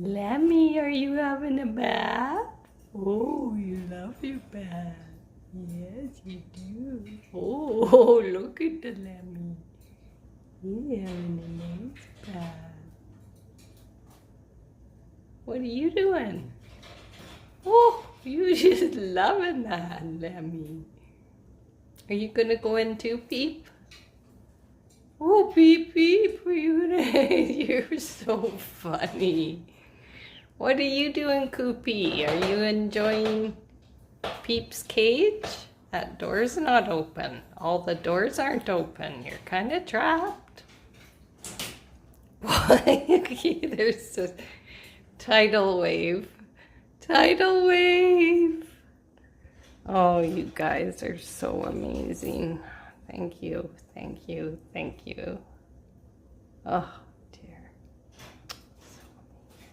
Lemmy, are you having a bath? Oh, you love your bath. Yes, you do. Oh, look at the Lemmy. He's having a nice bath. What are you doing? Oh, you just loving that, Lemmy. Are you gonna go in too, Peep? Oh, Peep, Peep, are you gonna? You're so funny. What are you doing, Koopy? Are you enjoying Peep's cage? That door's not open. All the doors aren't open. You're kind of trapped. Okay, there's a tidal wave. Tidal wave. Oh, you guys are so amazing. Thank you, thank you, thank you. Oh.